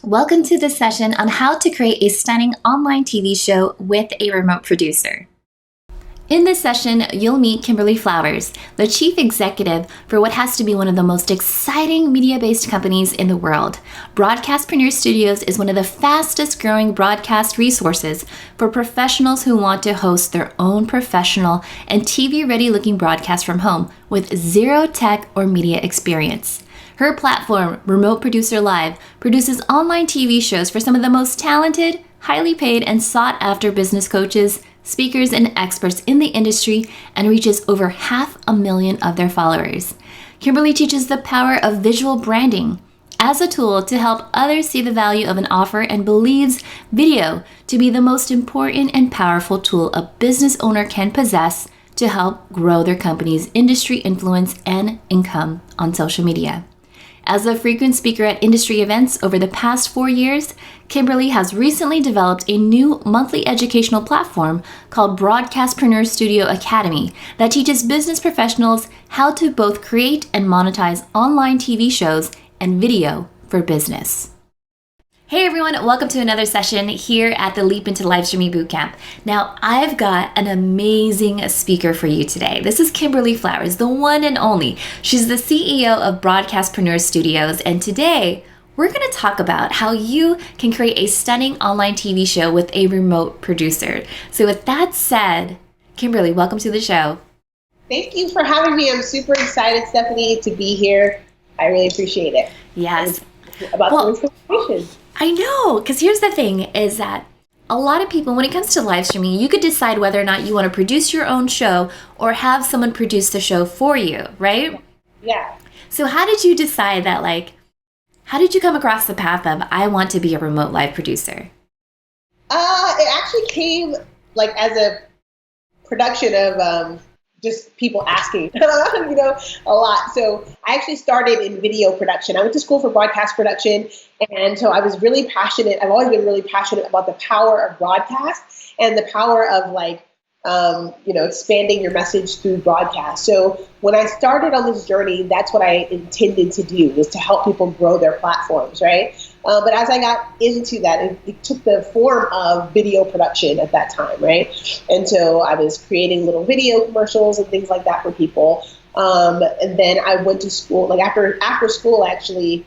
Welcome to this session on how to create a stunning online TV show with a remote producer. In this session, you'll meet Kimberly Flowers, the chief executive for what has to be one of the most exciting media-based companies in the world. Broadcastpreneur Studios is one of the fastest growing broadcast resources for professionals who want to host their own professional and TV-ready looking broadcast from home with zero tech or media experience. Her platform, Remote Producer Live, produces online TV shows for some of the most talented, highly paid, and sought-after business coaches, speakers, and experts in the industry and reaches over 500,000 of their followers. Kimberly teaches the power of visual branding as a tool to help others see the value of an offer and believes video to be the most important and powerful tool a business owner can possess to help grow their company's industry influence and income on social media. As a frequent speaker at industry events over the past 4 years, Kimberly has recently developed a new monthly educational platform called Broadcastpreneur Studio Academy that teaches business professionals how to both create and monetize online TV shows and video for business. Hey everyone, welcome to another session here at the Leap into Live Streaming Bootcamp. Now, I've got an amazing speaker for you today. This is Kimberly Flowers, the one and only. She's the CEO of Broadcastpreneur Studios, and today we're going to talk about how you can create a stunning online TV show with a remote producer. So with that said, Kimberly, welcome to the show. Thank you for having me. I'm super excited, Stephanie, to be here. I really appreciate it. Yes. About this conversation. I know, because here's the thing is that a lot of people, when it comes to live streaming, you could decide whether or not you want to produce your own show or have someone produce the show for you, right? Yeah. So how did you decide that, how did you come across the path of, I want to be a remote live producer? It actually came as a production of just people asking, a lot. So I actually started in video production. I went to school for broadcast production. And so I was really passionate. I've always been really passionate about the power of broadcast and the power of expanding your message through broadcast. So when I started on this journey, that's what I intended to do, was to help people grow their platforms, right? But as I got into that, it took the form of video production at that time, right? And so I was creating little video commercials and things like that for people. And then I went to school, after school, I actually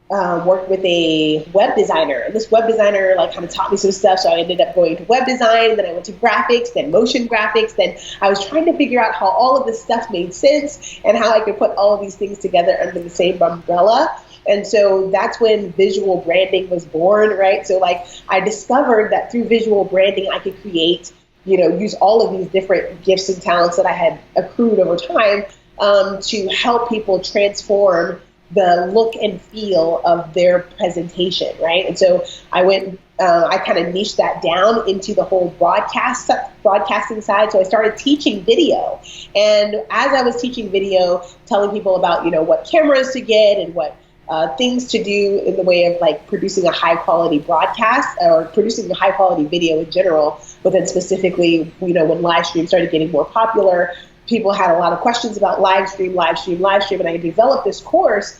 worked with a web designer. And this web designer kind of taught me some stuff. So I ended up going to web design, then I went to graphics, then motion graphics. Then I was trying to figure out how all of this stuff made sense and how I could put all of these things together under the same umbrella. And so that's when visual branding was born, right? So I discovered that through visual branding, I could create, use all of these different gifts and talents that I had accrued over time to help people transform the look and feel of their presentation, right? And so I kind of niched that down into the whole broadcasting side. So I started teaching video. And as I was teaching video, telling people about, what cameras to get and what things to do in the way of producing a high quality broadcast or producing a high quality video in general. But then specifically, when live stream started getting more popular, people had a lot of questions about live stream. And I developed this course,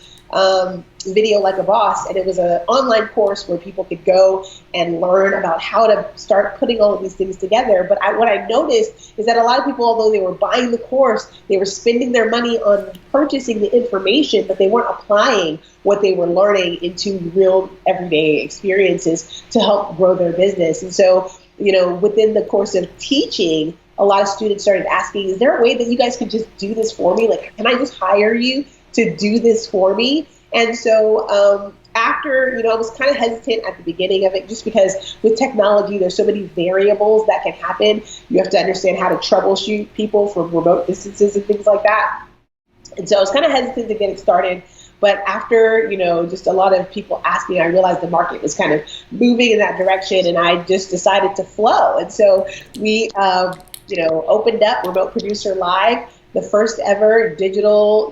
Video Like a Boss. And it was an online course where people could go and learn about how to start putting all of these things together. But what I noticed is that a lot of people, although they were buying the course, they were spending their money on purchasing the information, but they weren't applying what they were learning into real everyday experiences to help grow their business. And so, within the course of teaching, a lot of students started asking, is there a way that you guys could just do this for me? Can I just hire you to do this for me? And so after, I was kind of hesitant at the beginning of it, just because with technology, there's so many variables that can happen. You have to understand how to troubleshoot people from remote distances and things like that. And so I was kind of hesitant to get it started. But after, just a lot of people asking, I realized the market was kind of moving in that direction, and I just decided to flow. And so we, opened up Remote Producer Live, the first ever digital,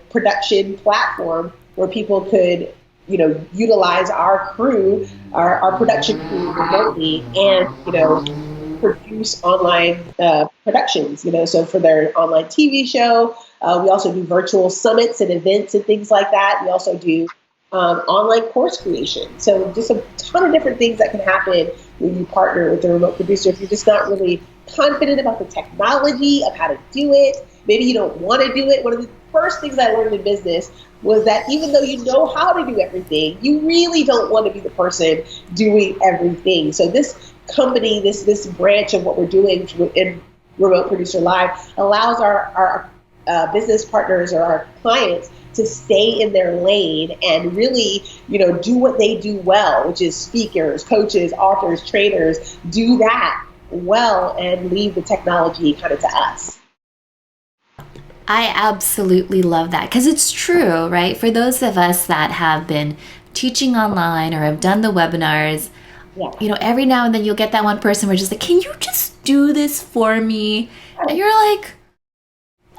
production platform where people could, utilize our crew, our production crew remotely and, produce online productions, so for their online TV show. We also do virtual summits and events and things like that. We also do online course creation. So just a ton of different things that can happen when you partner with a remote producer. If you're just not really confident about the technology of how to do it, maybe you don't want to do it. One of the first things I learned in business was that even though you know how to do everything, you really don't want to be the person doing everything. So this company, this branch of what we're doing in Remote Producer Live allows our business partners or our clients to stay in their lane and really, do what they do well, which is speakers, coaches, authors, trainers, do that well and leave the technology kind of to us. I absolutely love that because it's true, right? For those of us that have been teaching online or have done the webinars, every now and then you'll get that one person where just like, can you just do this for me? And you're like,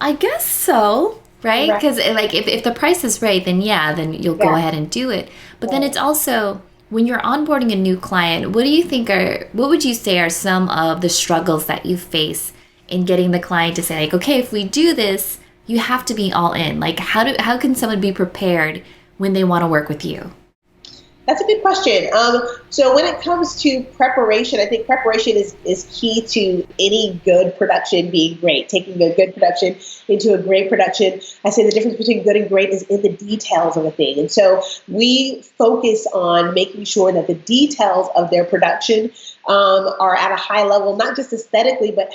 I guess so, right? Because like if the price is right, then you'll go ahead and do it. But then it's also when you're onboarding a new client, what would you say are some of the struggles that you face in getting the client to say like, okay, if we do this, you have to be all in. Like how can someone be prepared when they want to work with you? That's a good question. So when it comes to preparation, I think preparation is key to any good production being great, taking a good production into a great production. I say the difference between good and great is in the details of a thing. And so we focus on making sure that the details of their production are at a high level, not just aesthetically, but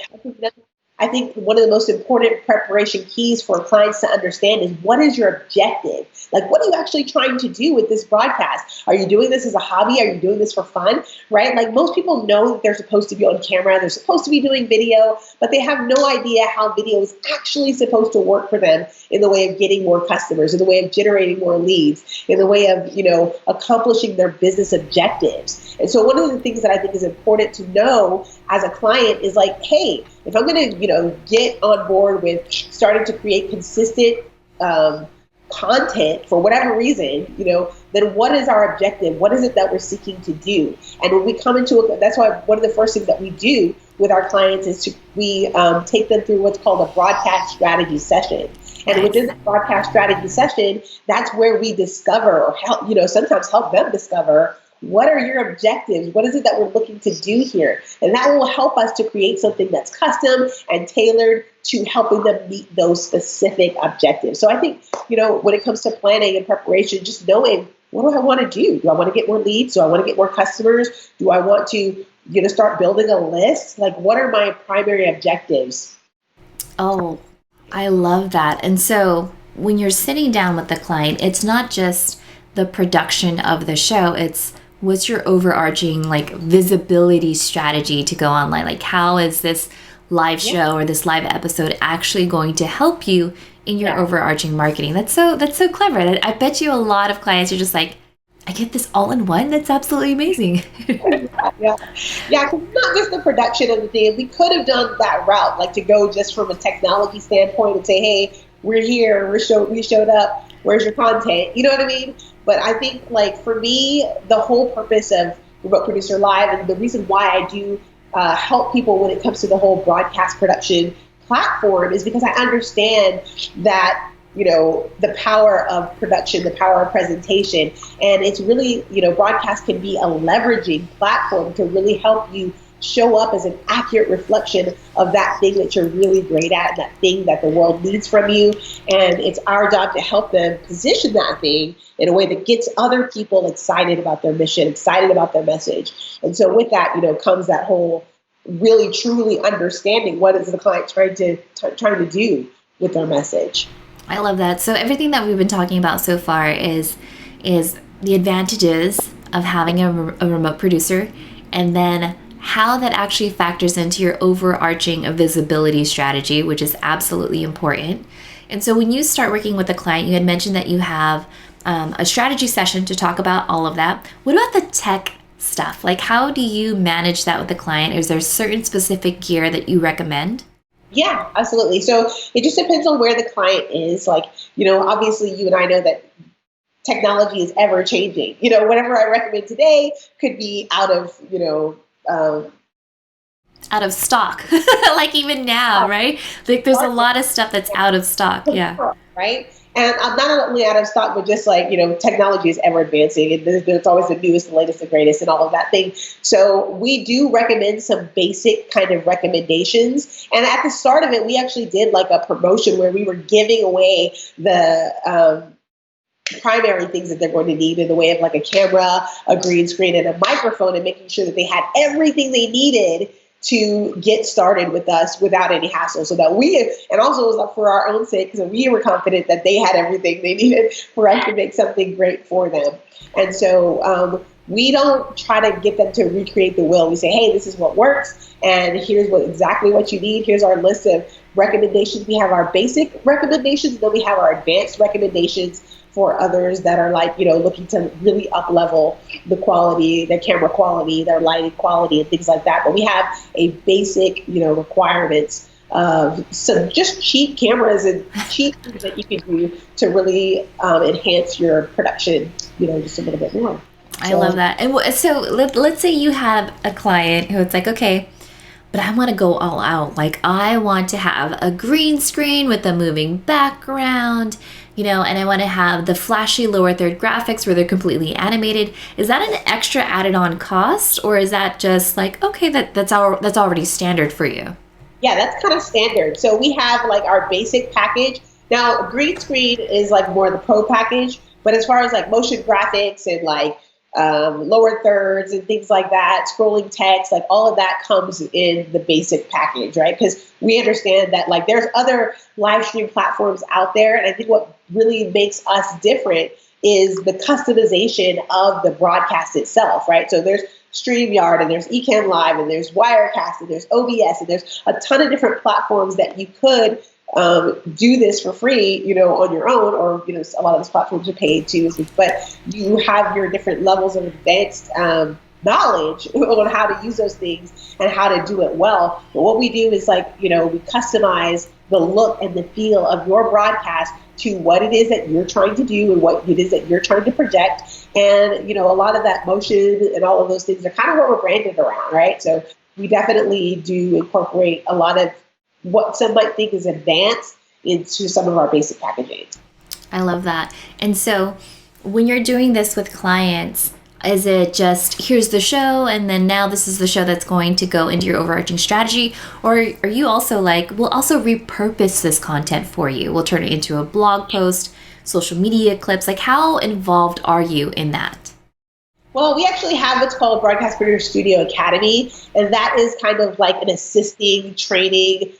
I think one of the most important preparation keys for clients to understand is what is your objective? Like, what are you actually trying to do with this broadcast? Are you doing this as a hobby? Are you doing this for fun? Right? Like most people know that they're supposed to be on camera. They're supposed to be doing video, but they have no idea how video is actually supposed to work for them in the way of getting more customers, in the way of generating more leads, in the way of, accomplishing their business objectives. And so one of the things that I think is important to know as a client is like, hey, if I'm going to, get on board with starting to create consistent content for whatever reason, then what is our objective? What is it that we're seeking to do? And when we come into that's why one of the first things that we do with our clients is we take them through what's called a broadcast strategy session. And within the broadcast strategy session, that's where we discover or help, sometimes help them discover what are your objectives? What is it that we're looking to do here? And that will help us to create something that's custom and tailored to helping them meet those specific objectives. So I think, when it comes to planning and preparation, just knowing what do I want to do? Do I want to get more leads? Do I want to get more customers? Do I want to, start building a list? Like, what are my primary objectives? Oh, I love that. And so when you're sitting down with the client, it's not just the production of the show, it's what's your overarching visibility strategy to go online? Like how is this live show or this live episode actually going to help you in your overarching marketing? That's so clever. And I bet you a lot of clients are just like, I get this all in one. That's absolutely amazing. Yeah. Cause not just the production of the thing. We could have done that route, like to go just from a technology standpoint and say, hey, we're here. We showed up. Where's your content? You know what I mean? But I think for me, the whole purpose of Remote Producer Live and the reason why I do help people when it comes to the whole broadcast production platform is because I understand that, the power of production, the power of presentation. And it's really, broadcast can be a leveraging platform to really help you show up as an accurate reflection of that thing that you're really great at, that thing that the world needs from you. And it's our job to help them position that thing in a way that gets other people excited about their mission, excited about their message. And so with that, comes that whole really truly understanding what is the client trying to do with their message. I love that. So everything that we've been talking about so far is the advantages of having a remote producer, and then how that actually factors into your overarching visibility strategy, which is absolutely important. And so when you start working with a client, you had mentioned that you have a strategy session to talk about all of that. What about the tech stuff? Like, how do you manage that with the client? Is there certain specific gear that you recommend? Yeah, absolutely. So it just depends on where the client is. Obviously you and I know that technology is ever changing. Whatever I recommend today could be out of stock. Like even now, right? Like there's a lot of stuff that's out of stock. Yeah. Right. And I'm not only out of stock, but just like, technology is ever advancing and there's always the newest, the latest, the greatest and all of that thing. So we do recommend some basic kind of recommendations. And at the start of it, we actually did like a promotion where we were giving away the primary things that they're going to need in the way of like a camera, a green screen, and a microphone, and making sure that they had everything they needed to get started with us without any hassle, so that and also it was for our own sake, because we were confident that they had everything they needed for us to make something great for them. And so we don't try to get them to recreate the wheel. We say, hey, this is what works, and here's exactly what you need. Here's our list of recommendations. We have our basic recommendations, and then we have our advanced recommendations for others that are like, looking to really up level the quality, their camera quality, their lighting quality, and things like that. But we have a basic, requirements of some just cheap cameras and cheap things that you can do to really enhance your production, just a little bit more. I love that. And so let's say you have a client who it's like, okay, but I want to go all out. Like, I want to have a green screen with a moving background, and I want to have the flashy lower third graphics where they're completely animated. Is that an extra added on cost, or is that just like, okay, that's already standard for you? Yeah, that's kind of standard. So we have like our basic package. Now, green screen is like more the pro package, but as far as like motion graphics and like lower thirds and things like that, scrolling text, like all of that comes in the basic package, right? Because we understand that like there's other live stream platforms out there. And I think what really makes us different is the customization of the broadcast itself, right? So there's StreamYard and there's Ecamm Live and there's Wirecast and there's OBS and there's a ton of different platforms that you could do this for free, on your own, or, a lot of these platforms are paid too, but you have your different levels of advanced knowledge on how to use those things and how to do it well. But what we do is like, we customize the look and the feel of your broadcast to what it is that you're trying to do and what it is that you're trying to project. And, a lot of that motion and all of those things are kind of what we're branded around, right? So we definitely do incorporate a lot of what some might think is advanced into some of our basic packaging. I love that. And so when you're doing this with clients, is it just here's the show and then now this is the show that's going to go into your overarching strategy? Or are you also like, we'll also repurpose this content for you. We'll turn it into a blog post, social media clips. Like, how involved are you in that? Well, we actually have what's called Broadcastpreneur Studio Academy, and that is kind of like an assisting training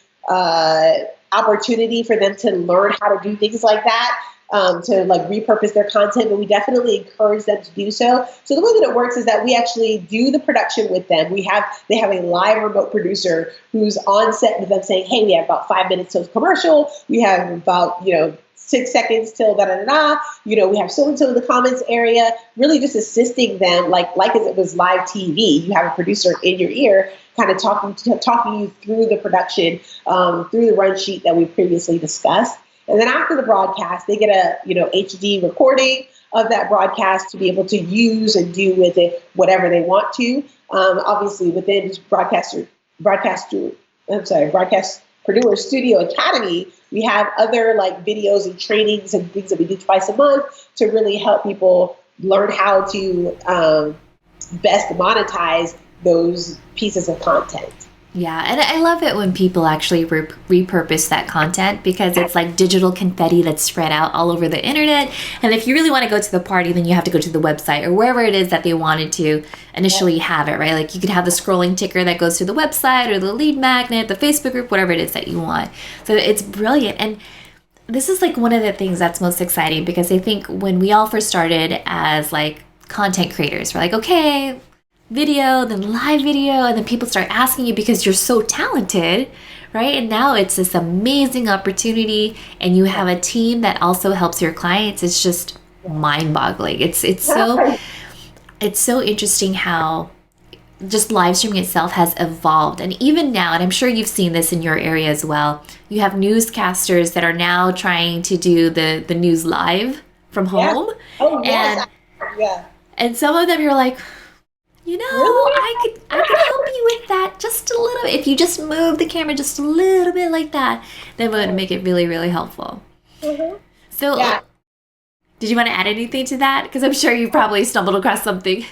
opportunity for them to learn how to do things like that, to like repurpose their content, but we definitely encourage them to do so. So the way that it works is that we actually do the production with them. They have a live remote producer who's on set with them saying, hey, we have about 5 minutes till commercial. We have about, 6 seconds till da-da-da-da. We have so-and-so in the comments area, really just assisting them like as it was live TV. You have a producer in your ear kind of talking you through the production, through the run sheet that we previously discussed. And then after the broadcast, they get a HD recording of that broadcast to be able to use and do with it whatever they want to. Obviously, within Broadcastpreneur Studio Academy, we have other like videos and trainings and things that we do twice a month to really help people learn how to best monetize those pieces of content. Yeah, and I love it when people actually repurpose that content, because it's like digital confetti that's spread out all over the internet. And if you really want to go to the party, then you have to go to the website or wherever it is that they wanted to initially have it, right? Like you could have the scrolling ticker that goes to the website or the lead magnet, the Facebook group, whatever it is that you want. So it's brilliant. And this is like one of the things that's most exciting, because I think when we all first started as like content creators, we're like, okay, video, then live video, and then people start asking you because you're so talented, right? And now it's this amazing opportunity, and you have a team that also helps your clients. It's just mind-boggling. It's so interesting how just live streaming itself has evolved. And even now, and I'm sure you've seen this in your area as well, you have newscasters that are now trying to do the news live from home. Yeah. Oh, yes. And some of them you're like, really? I could help you with that just a little bit. If you just move the camera just a little bit like that, then we're going to make it really, really helpful. Mm-hmm. So Yeah. did you want to add anything to that? Because I'm sure you probably stumbled across something.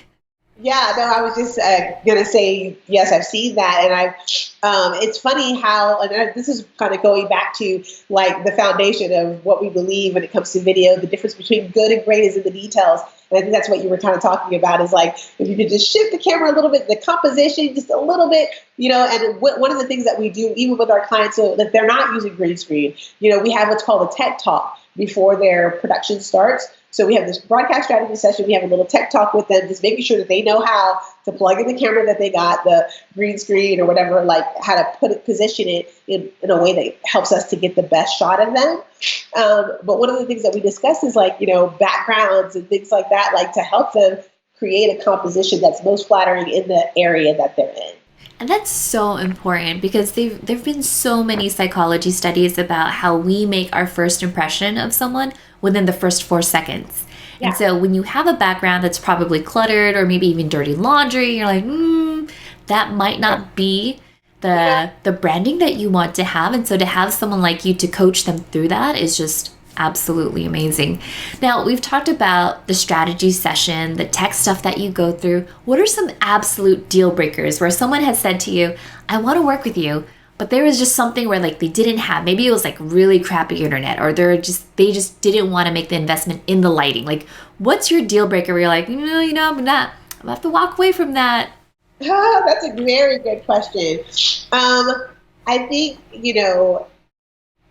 Yeah, no, I was just gonna say yes. I've seen that, and it's funny how, and this is kind of going back to like the foundation of what we believe when it comes to video. The difference between good and great is in the details, and I think that's what you were kind of talking about. Is like if you could just shift the camera a little bit, the composition just a little bit, And one of the things that we do, even with our clients, so that they're not using green screen, we have what's called a tech talk before their production starts. So we have this broadcast strategy session. We have a little tech talk with them, just making sure that they know how to plug in the camera that they got, the green screen or whatever, like how to position it in a way that helps us to get the best shot of them. But one of the things that we discuss is like, backgrounds and things like that, like to help them create a composition that's most flattering in the area that they're in. And that's so important because there've been so many psychology studies about how we make our first impression of someone within the first 4 seconds. Yeah. And so when you have a background that's probably cluttered or maybe even dirty laundry, you're like, that might not be the branding that you want to have. And so to have someone like you to coach them through that is just absolutely amazing. Now, we've talked about the strategy session, the tech stuff that you go through. What are some absolute deal breakers where someone has said to you, I want to work with you, but there was just something where like they didn't have, maybe it was like really crappy internet, or they just didn't want to make the investment in the lighting. Like, what's your deal breaker where you're like, I'm gonna have to walk away from that? That's a very good question. I think,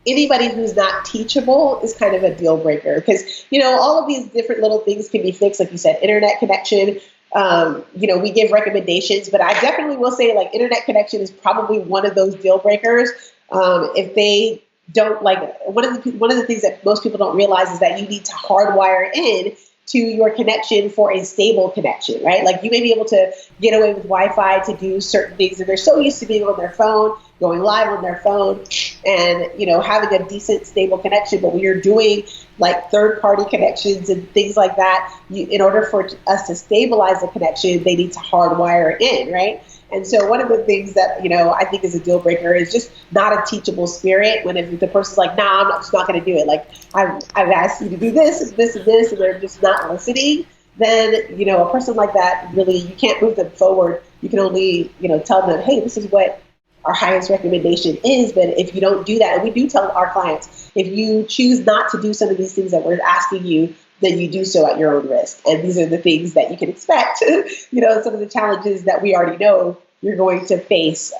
anybody who's not teachable is kind of a deal breaker because, all of these different little things can be fixed. Like you said, internet connection, we give recommendations, but I definitely will say like internet connection is probably one of those deal breakers. If they don't like, one of the things that most people don't realize is that you need to hardwire in to your connection for a stable connection, right? Like you may be able to get away with Wi-Fi to do certain things, and they're so used to being on their phone, going live on their phone, and having a decent, stable connection. But when you're doing like third-party connections and things like that, in order for us to stabilize the connection, they need to hardwire it in, right? And so one of the things that, I think is a deal breaker is just not a teachable spirit. When if the person's like, nah, I'm just not going to do it. Like I've asked you to do this and this and this, and they're just not listening. Then, a person like that, really, you can't move them forward. You can only, tell them, hey, this is what our highest recommendation is. But if you don't do that, and we do tell our clients, if you choose not to do some of these things that we're asking you, then you do so at your own risk. And these are the things that you can expect, some of the challenges that we already know you're going to face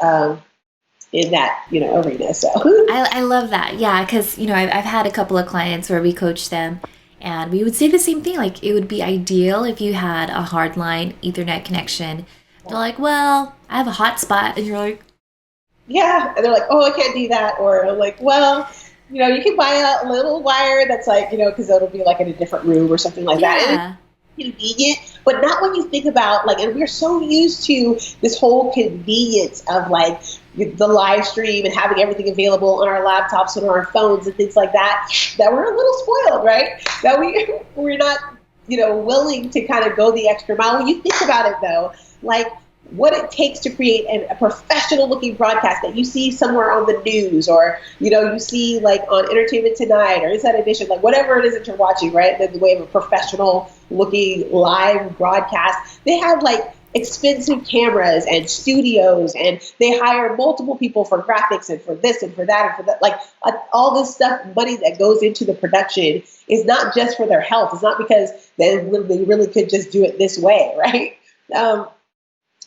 in that, arena. So I love that. Yeah, because, I've had a couple of clients where we coach them and we would say the same thing. Like, it would be ideal if you had a hardline Ethernet connection. They're like, well, I have a hotspot. And you're like, yeah. And they're like, oh, I can't do that. Or I'm like, well, you can buy a little wire that's like, because it'll be like in a different room or something like that. And it's convenient, but not when you think about like, and we're so used to this whole convenience of like the live stream and having everything available on our laptops and on our phones and things like that, that we're a little spoiled, right? That we're not, willing to kind of go the extra mile. When you think about it though, like what it takes to create a professional looking broadcast that you see somewhere on the news, or, you see like on Entertainment Tonight or Inside Edition, like whatever it is that you're watching, right? In the way of a professional looking live broadcast, they have like expensive cameras and studios, and they hire multiple people for graphics and for this and for that and for that. Like all this stuff, money that goes into the production is not just for their health. It's not because they really could just do it this way, right?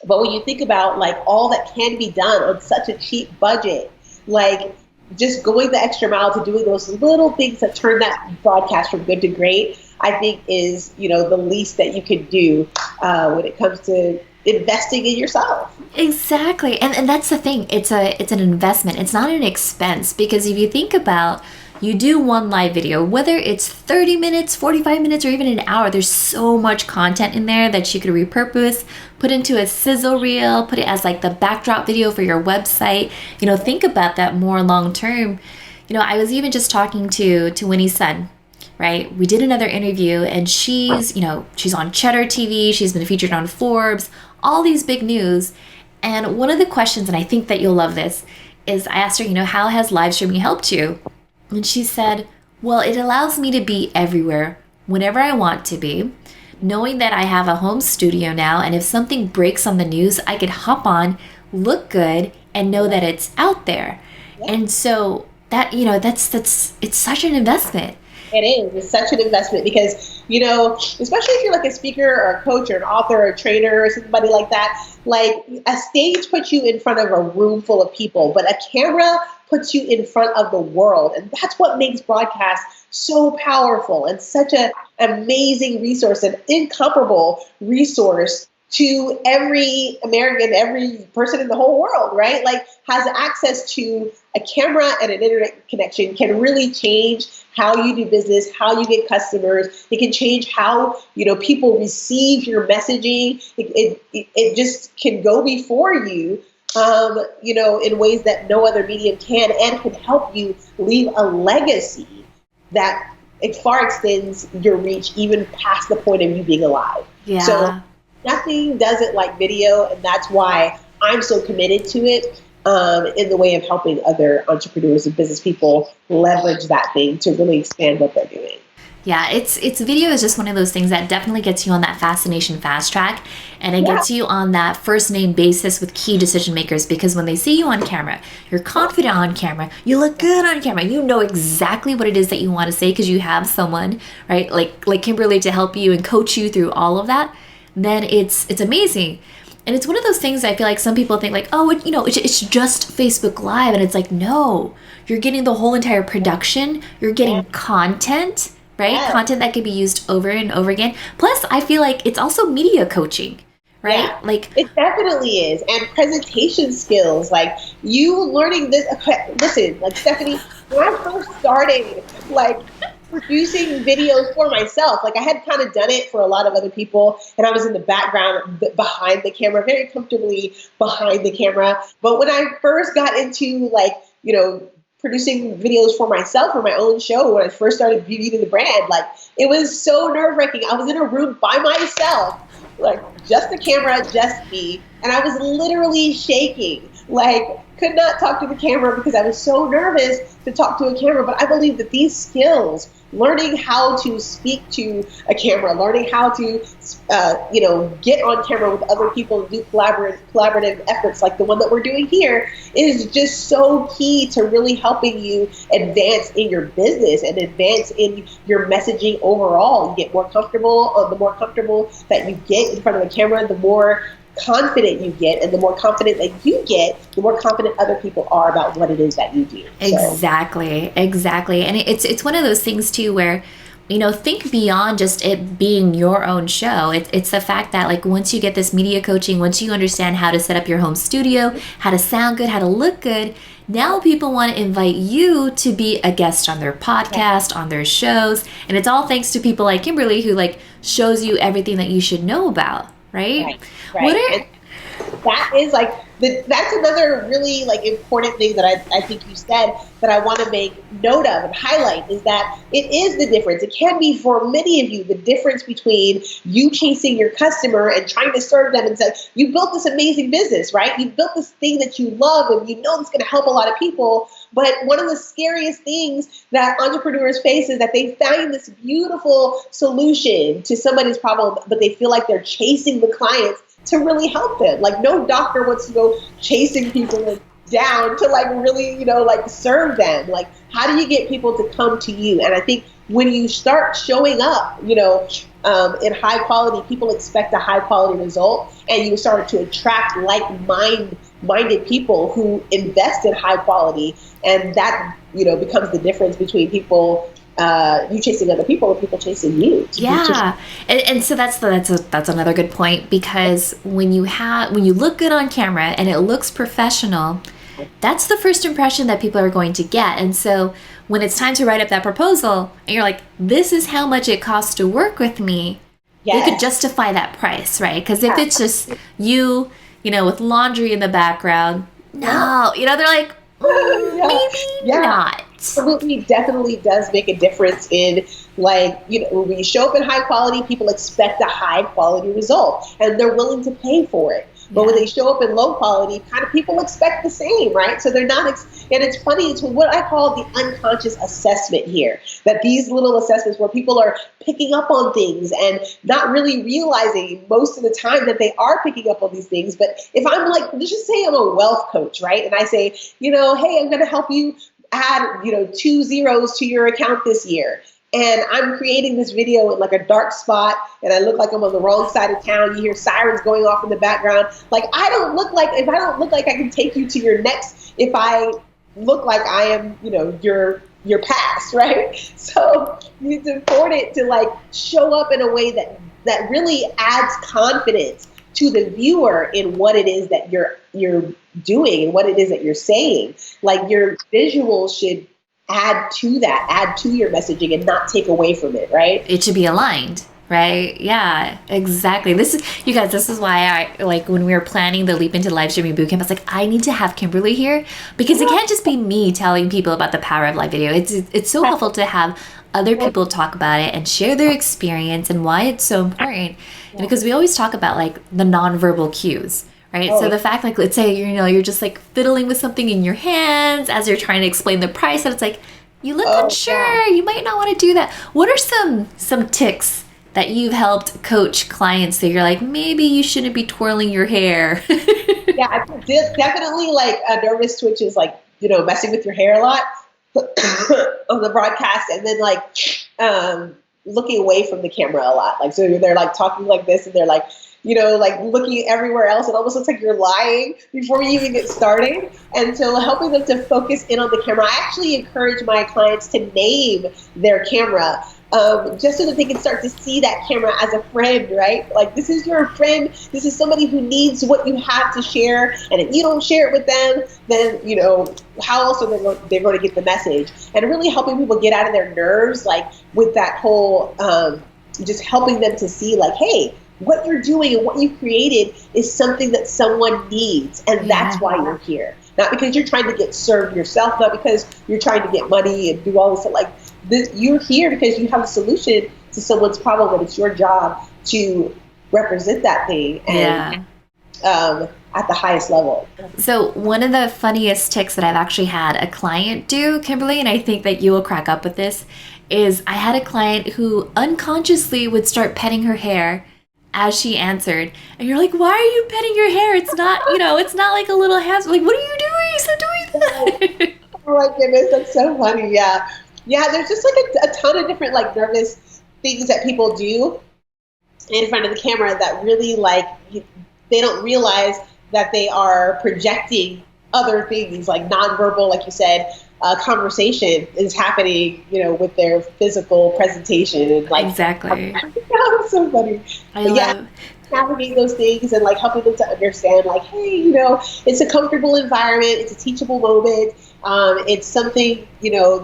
But when you think about like all that can be done on such a cheap budget, like just going the extra mile to doing those little things that turn that broadcast from good to great, I think is, the least that you can do when it comes to investing in yourself. Exactly. And that's the thing. It's an investment. It's not an expense, because if you think about, you do one live video, whether it's 30 minutes, 45 minutes, or even an hour, there's so much content in there that you could repurpose, put into a sizzle reel, put it as like the backdrop video for your website. Think about that more long term. I was even just talking to Winnie's son, right? We did another interview, and she's on Cheddar TV. She's been featured on Forbes, all these big news. And one of the questions, and I think that you'll love this, is I asked her, how has live streaming helped you? And she said, Well, it allows me to be everywhere whenever I want to be, knowing that I have a home studio now, and if something breaks on the news, I could hop on, look good, and know that it's out there. And so that, it's such an investment. It is. It's such an investment because, especially if you're like a speaker or a coach or an author or a trainer or somebody like that, like a stage puts you in front of a room full of people, but a camera puts you in front of the world. And that's what makes broadcast so powerful and such an amazing resource, an incomparable resource to every American, every person in the whole world, right? Like has access to a camera and an internet connection can really change how you do business, how you get customers. It can change how, people receive your messaging. It just can go before you, in ways that no other medium can, and can help you leave a legacy that it far extends your reach even past the point of you being alive. Yeah. So nothing does it like video, and that's why I'm so committed to it in the way of helping other entrepreneurs and business people leverage that thing to really expand what they're doing. Yeah, it's video is just one of those things that definitely gets you on that fascination fast track, and it gets you on that first name basis with key decision makers, because when they see you on camera, you're confident on camera, you look good on camera, you know exactly what it is that you want to say because you have someone, right, like Kimberly to help you and coach you through all of that. Then it's amazing. And it's one of those things I feel like some people think like, oh, it's just Facebook Live. And it's like, no, you're getting the whole entire production. You're getting content, right? Yeah. Content that can be used over and over again. Plus, I feel like it's also media coaching, right? Yeah, like it definitely is. And presentation skills, like you learning this. Okay, listen, like Stephanie, when I first started, like producing videos for myself. Like I had kind of done it for a lot of other people, and I was in the background behind the camera, very comfortably behind the camera. But when I first got into producing videos for myself for my own show, when I first started Beauty to the Brand, like it was so nerve-wracking. I was in a room by myself, like just the camera, just me, and I was literally shaking, like could not talk to the camera because I was so nervous to talk to a camera. But I believe that these skills, learning how to speak to a camera, learning how to, get on camera with other people and do collaborative efforts like the one that we're doing here, is just so key to really helping you advance in your business and advance in your messaging overall. You get more comfortable. The more comfortable that you get in front of the camera, the more confident you get, and the more confident that you get, the more confident other people are about what it is that you do. Exactly. And it's one of those things too where, think beyond just it being your own show. It's the fact that like once you get this media coaching, once you understand how to set up your home studio, how to sound good, how to look good, now people want to invite you to be a guest on their podcast, on their shows. And it's all thanks to people like Kimberly who like shows you everything that you should know about. Right. That is like that's another really like important thing that I think you said that I want to make note of and highlight, is that it is the difference. It can be for many of you the difference between you chasing your customer and trying to serve them, and say you built this amazing business, right? You built this thing that you love and you know it's going to help a lot of people. But one of the scariest things that entrepreneurs face is that they find this beautiful solution to somebody's problem, but they feel like they're chasing the clients to really help them. Like no doctor wants to go chasing people down to like really, like serve them. Like how do you get people to come to you? And I think when you start showing up, in high quality, people expect a high quality result, and you start to attract like-minded people who invest in high quality, and that becomes the difference between people you chasing other people and people chasing you. Yeah, and so that's another good point, because when you look good on camera and it looks professional, that's the first impression that people are going to get. And so when it's time to write up that proposal and you're like, this is how much it costs to work with me, they could justify that price, right? Because if it's just you, with laundry in the background, no, they're like, maybe not. Absolutely, definitely does make a difference in Like, when you show up in high quality, people expect a high quality result and they're willing to pay for it. But when they show up in low quality, kind of people expect the same, right? So they're not, and it's funny, it's what I call the unconscious assessment here, that these little assessments where people are picking up on things and not really realizing most of the time that they are picking up on these things. But if I'm like, let's just say I'm a wealth coach, right? And I say, hey, I'm going to help you add, 2 zeros to your account this year. And I'm creating this video in like a dark spot and I look like I'm on the wrong side of town. You hear sirens going off in the background. Like, if I don't look like I can take you to your next, if I look like I am, your past, right? So it's important to like show up in a way that really adds confidence to the viewer in what it is that you're doing and what it is that you're saying. Like, your visuals should add to your messaging and not take away from it, right? It should be aligned, right? Yeah, exactly. This is why I, like, when we were planning the Leap into Live Streaming Bootcamp, I was like, I need to have Kimberly here because it can't just be me telling people about the power of live video. It's so helpful to have other people talk about it and share their experience and why it's so important. Because we always talk about like the nonverbal cues. Right. So the fact, like, let's say, you're just like fiddling with something in your hands as you're trying to explain the price. And it's like, you look unsure. You might not want to do that. What are some tics that you've helped coach clients that you're like, maybe you shouldn't be twirling your hair? Yeah, definitely like a nervous twitch is like, messing with your hair a lot on the broadcast. And then like looking away from the camera a lot. Like, so they're like talking like this and they're like, like looking everywhere else. It almost looks like you're lying before you even get started. And so helping them to focus in on the camera. I actually encourage my clients to name their camera just so that they can start to see that camera as a friend, right? Like, this is your friend. This is somebody who needs what you have to share. And if you don't share it with them, then, how else are they going to get the message? And really helping people get out of their nerves, like with that whole, just helping them to see like, hey, what you're doing and what you created is something that someone needs. And that's why you're here. Not because you're trying to get served yourself, not because you're trying to get money and do all this. Like, you're here because you have a solution to someone's problem, and it's your job to represent that thing and at the highest level. So one of the funniest tics that I've actually had a client do, Kimberly, and I think that you will crack up with this, is I had a client who unconsciously would start petting her hair as she answered, and you're like, why are you petting your hair? It's not, it's not like a little hand. Like, what are you doing? Stop doing that. Oh my goodness, that's so funny. Yeah, there's just like a ton of different like nervous things that people do in front of the camera that really like they don't realize that they are projecting other things like nonverbal, like you said. Conversation is happening, with their physical presentation and like exactly. It's so funny. Navigate those things and like helping them to understand like, hey, it's a comfortable environment, it's a teachable moment, it's something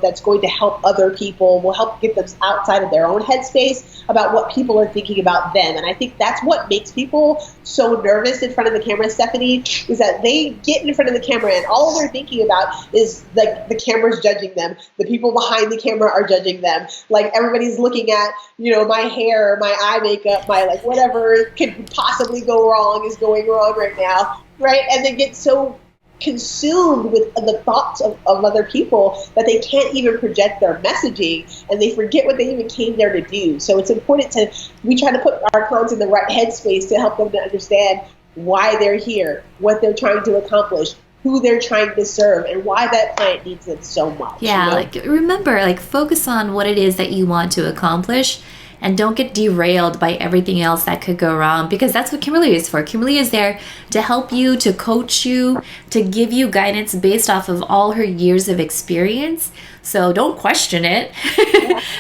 that's going to help other people, will help get them outside of their own headspace about what people are thinking about them. And I think that's what makes people so nervous in front of the camera, Stephanie, is that they get in front of the camera and all they're thinking about is like the camera's judging them, the people behind the camera are judging them, like everybody's looking at my hair, my eye makeup, my like whatever could possibly go wrong is going wrong right now, right? And they get so consumed with the thoughts of other people that they can't even project their messaging, and they forget what they even came there to do. So it's important we try to put our clients in the right headspace to help them to understand why they're here, what they're trying to accomplish, who they're trying to serve, and why that client needs them so much. Yeah, like remember, like focus on what it is that you want to accomplish. And don't get derailed by everything else that could go wrong, because that's what Kimberly is for. Kimberly is there to help you, to coach you, to give you guidance based off of all her years of experience. So don't question it.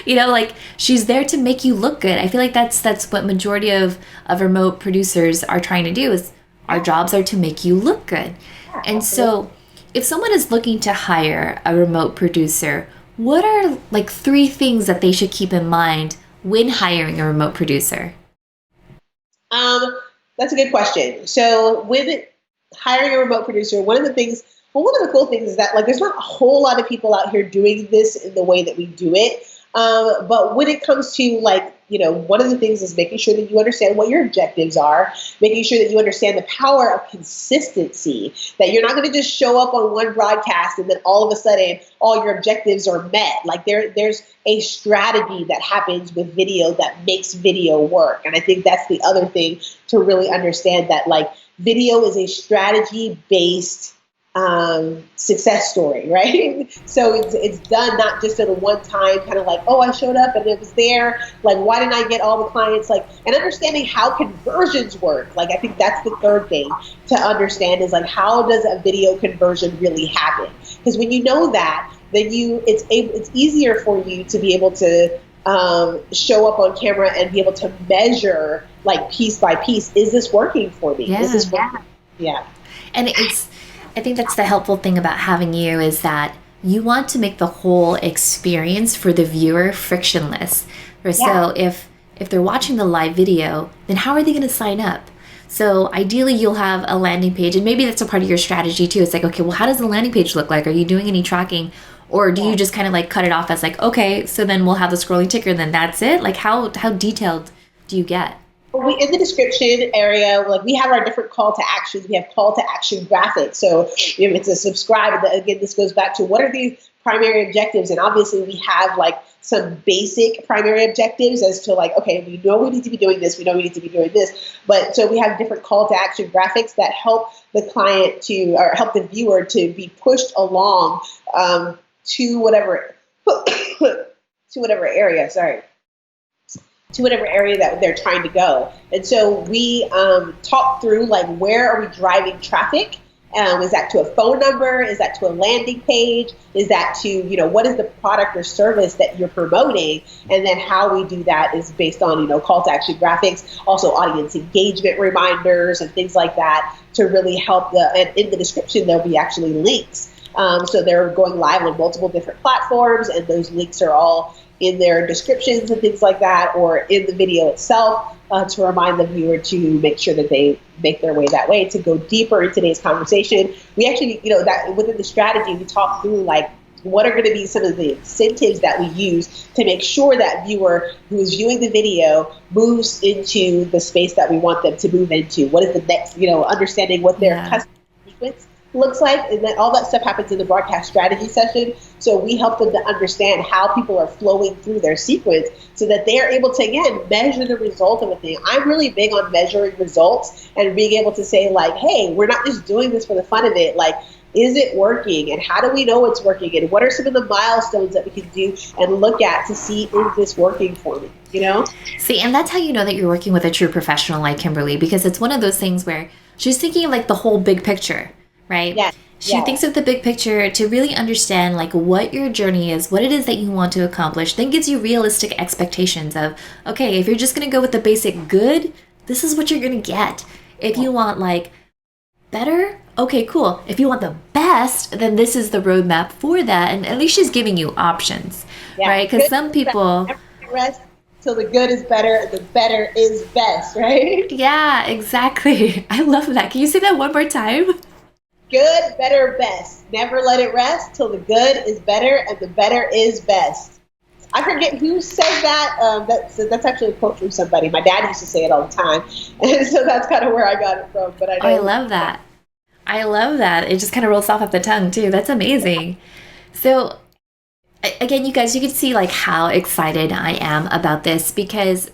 Yeah. Like she's there to make you look good. I feel like that's what majority of remote producers are trying to do, is our jobs are to make you look good. And so if someone is looking to hire a remote producer, what are like 3 things that they should keep in mind when hiring a remote producer? That's a good question. So when hiring a remote producer, one of the cool things is that like there's not a whole lot of people out here doing this in the way that we do it. But when it comes to like, one of the things is making sure that you understand what your objectives are, making sure that you understand the power of consistency, that you're not going to just show up on one broadcast and then all of a sudden all your objectives are met. Like there's a strategy that happens with video that makes video work. And I think that's the other thing to really understand, that like video is a strategy-based success story, right? So it's done not just at a one time kind of like, oh, I showed up and it was there. Like, why didn't I get all the clients? Like, and understanding how conversions work. Like, I think that's the third thing to understand is like, how does a video conversion really happen? Because when you know that, then it's easier for you to be able to show up on camera and be able to measure like piece by piece. Is this working for me? Yeah. Is this working? Yeah. And I think that's the helpful thing about having you, is that you want to make the whole experience for the viewer frictionless. So if they're watching the live video, then how are they going to sign up? So ideally you'll have a landing page, and maybe that's a part of your strategy too. It's like, okay, well, how does the landing page look like? Are you doing any tracking? Or do you just kind of like cut it off as like, okay, so then we'll have the scrolling ticker and then that's it? Like how detailed do you get? In the description area, like we have our different call to actions. We have call to action graphics. So if it's a subscribe, and again, this goes back to what are the primary objectives? And obviously we have like some basic primary objectives as to like, okay, we know we need to be doing this. We know we need to be doing this. But so we have different call to action graphics that help the client or help the viewer to be pushed along to whatever area, to whatever area that they're trying to go. And so we talk through like, where are we driving traffic? Is that to a phone number? Is that to a landing page? Is that to, what is the product or service that you're promoting? And then how we do that is based on, call to action graphics, also audience engagement reminders and things like that to really help and in the description, there'll be actually links. So they're going live on multiple different platforms, and those links are all in their descriptions and things like that, or in the video itself, to remind the viewer to make sure that they make their way that way. To go deeper in today's conversation, we actually, that within the strategy, we talk through like, what are going to be some of the incentives that we use to make sure that viewer who is viewing the video moves into the space that we want them to move into. What is the next, understanding what their customer sequence looks like, and then all that stuff happens in the broadcast strategy session. So we help them to understand how people are flowing through their sequence so that they are able to, again, measure the result of a thing. I'm really big on measuring results and being able to say like, hey, we're not just doing this for the fun of it. Like, is it working? And how do we know it's working? And what are some of the milestones that we can do and look at to see, is this working for me? See, and that's how you know that you're working with a true professional like Kimberly, because it's one of those things where she's thinking like the whole big picture. Right? Yeah. She thinks of the big picture to really understand like what your journey is, what it is that you want to accomplish, then gives you realistic expectations of, okay, if you're just going to go with the basic good, this is what you're going to get. If you want like better, okay, cool. If you want the best, then this is the roadmap for that. And at least she's giving you options, right? Because some people... Rest till the good is better and the better is best, right? Yeah, exactly. I love that. Can you say that one more time? Good, better, best. Never let it rest till the good is better and the better is best. I forget who said that. That's actually a quote from somebody. My dad used to say it all the time. And so that's kind of where I got it from. But I love that. I love that. It just kind of rolls off the tongue too. That's amazing. So again, you guys, you can see like how excited I am about this, because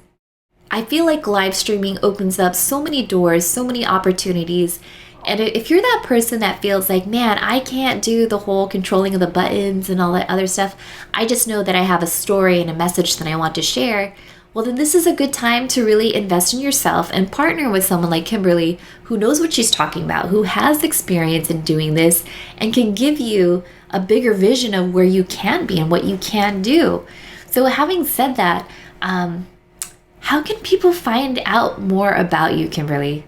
I feel like live streaming opens up so many doors, so many opportunities. And if you're that person that feels like, man, I can't do the whole controlling of the buttons and all that other stuff, I just know that I have a story and a message that I want to share, well, then this is a good time to really invest in yourself and partner with someone like Kimberly, who knows what she's talking about, who has experience in doing this, and can give you a bigger vision of where you can be and what you can do. So having said that, how can people find out more about you, Kimberly?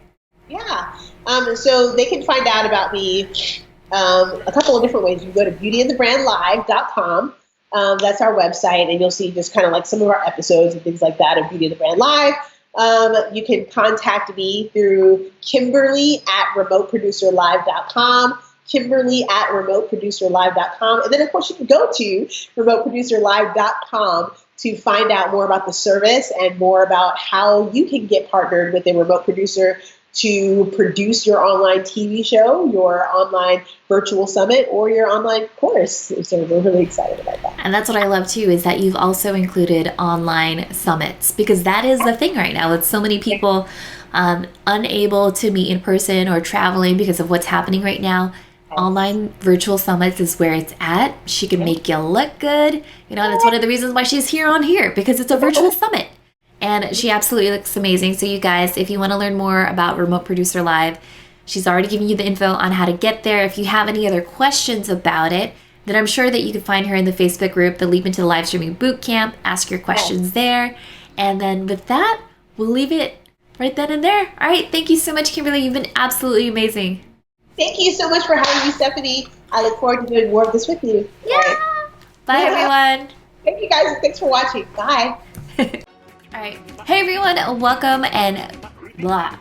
Yeah. So they can find out about me a couple of different ways. You can go to beautyandthebrandlive.com. That's our website, and you'll see just kind of like some of our episodes and things like that of Beauty and the Brand Live. You can contact me through Kimberly at remoteproducerlive.com, Kimberly at remoteproducerlive.com. And then, of course, you can go to remoteproducerlive.com to find out more about the service and more about how you can get partnered with a remote producer to produce your online TV show, your online virtual summit, or your online course. So we're really excited about that. And that's what I love too, is that you've also included online summits, because that is the thing right now with so many people unable to meet in person or traveling because of what's happening right now. Online virtual summits is where it's at. She can make you look good. You know, that's one of the reasons why she's here, because it's a virtual summit. And she absolutely looks amazing. So you guys, if you want to learn more about Remote Producer Live, she's already given you the info on how to get there. If you have any other questions about it, then I'm sure that you can find her in the Facebook group, the Leap into the Live Streaming Bootcamp. Ask your questions there. And then with that, we'll leave it right then and there. All right. Thank you so much, Kimberly. You've been absolutely amazing. Thank you so much for having me, Stephanie. I look forward to doing more of this with you. Yeah. Right. Bye, everyone. Thank you, guys. Thanks for watching. Bye. All right. Hey, everyone. Welcome and blah.